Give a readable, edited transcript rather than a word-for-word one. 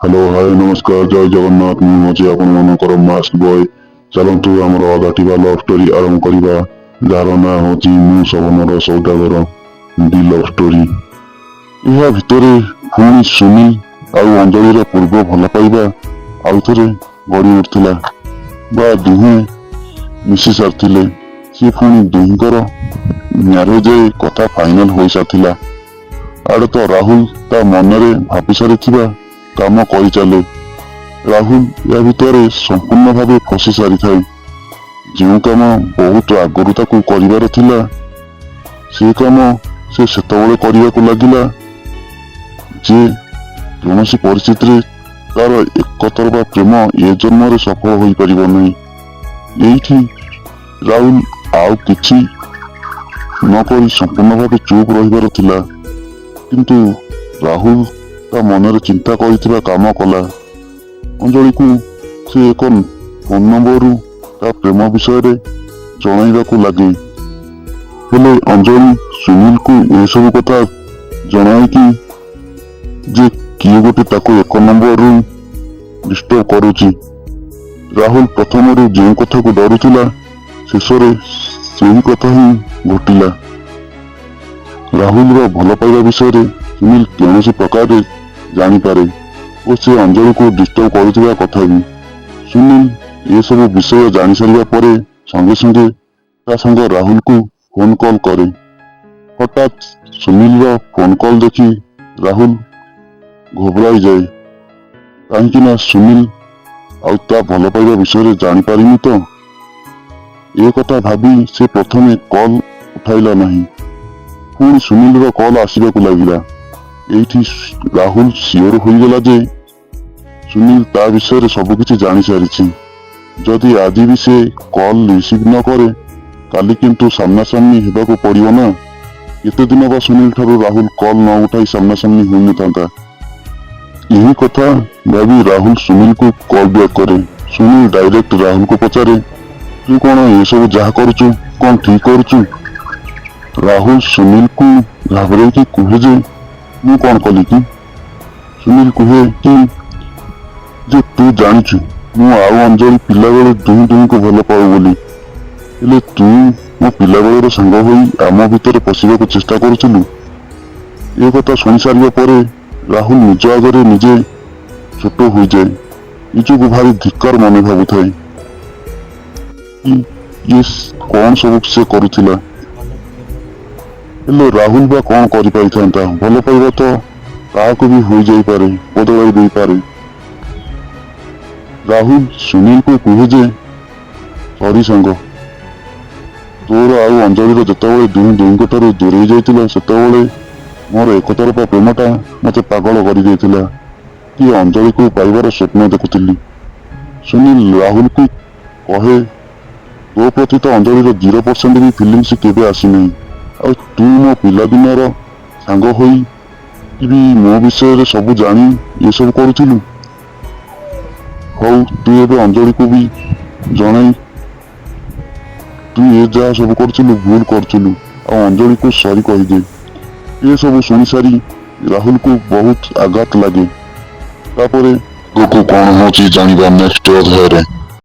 Hello hi नमस्कार जय जगन्नाथ मुझे आपण मानकर मास्क बॉय चलतु आमर अधाटिवा लव स्टोरी आरंभ करवा जार ना हूँ मु सवनर सौदागर दि लव स्टोरी या भितर पुणी सुनील आउ अंजलिर पूर्व भल पाइबा आउ थे गड़ी उठला बा दुहे मिसी सारी सी पुणी दुहींकर म्यारेज कथा फाइनाल हो सारा आड़े तो राहुल ता मनरे भाभी सारी काम कर चले राहुल या भितर संपूर्ण भाव फसी सारी थाए जो कम बहुत आगु ताकू कर से कम से सेतबले करने को लगिला जे कौन परिस्थिति तार एकतरफा प्रेम ए जन्म सफल हो पार नहीं ये राहुल आउ किछि नक संपूर्ण भाव चुप रही किंतु राहुल ता मनरे चिंता कर काम कला अंजलि को से एक फोन नंबर ता प्रेम विषय जनइबा लगे हेले अंजलि सुनील को यह सब कथा जनाए कि जे किए गोटे ताको एक नंबर डिस्टर्ब करुची राहुल प्रथम जो कथा को डरुला शेष से ही कथा ही घटिला राहुल भल पाइबा विषय सुनील कौन प्रकार जानीपे और से अंजलि को डिस्टर्ब करुवा कथा भी सुनील ये सब विषय जानी सारा पर संगे संगे संग राहुल को फोन कॉल करे हठात सुनील फोन कॉल देखी राहुल घबराई जाए कहीं सुनील आ भल पाइबा विषय जानी पारिनी तो ये कथा भाभी से प्रथमे कॉल उठाइला नहीं पुणी सुनील कॉल आसवा को लगिला एठी राहुल सियोर होगला जे सुनील ता विषय सबकि जानी सारी जदि आज भी से कॉल रिसीव न करे काली किंतु सामना सामनी होगा पड़ो ना केते दिन बा सुनील ठारू राहुल कॉल न उठाई सामना सामनी हो न था यही कथा भाभी राहुल सुनील को कॉल बैक करे सुनील डायरेक्ट राहुल को पचारे तू कौन ये सब जहा करुचु कौन ठीक करुचु राहुल सुनील को घाबरे कि कहे जे मु कौन कली कि सुनील कहे कि जे तू जानिछु मु आउ अंजलि पिला बेले दुही दुही को भल पाऊ बोली हेले तू मो पिला बेलर सांग होई आम भितर पशिबा को चेष्टा करुचलु ए कथा सुनी सारिया परे राहुल निज आगे निजे छोट हो जाए निजको भारी धिक्कार मन भावु थाए ये कौन सब से करुथिला हेले राहुल बा कौन करि पाई था भल पाइबा तो काको भी हो जाई पारे बदलाई दे पारे राहुल सुनील को कहे जे सॉरी संग तोर आउ अंजलि जितेबाला दुही दुही ठार दूरे जाइला सेतेबाला मोर एक तरफा प्रेमटा मत पागल कर कि अंजलि को पाइबार स्वप्न देखुली सुनील राहुल को कहे तो प्रति तो अंजलि 0% भी फिलिंग्स केबे आसी नहीं आ तू मो पिला दिनर सांग होई भी मो विषय सब जानी ये सब करुलु हौ तू ए अंजलि को भी जन तू ये जहाँ सब करुलु भूल करुलु आ अंजलि को सॉरी कहीदे ये सब शुणी सारी राहुल को बहुत आघात लगे तापर कौन हो जानिबा नेक्स्ट अध्याय रे।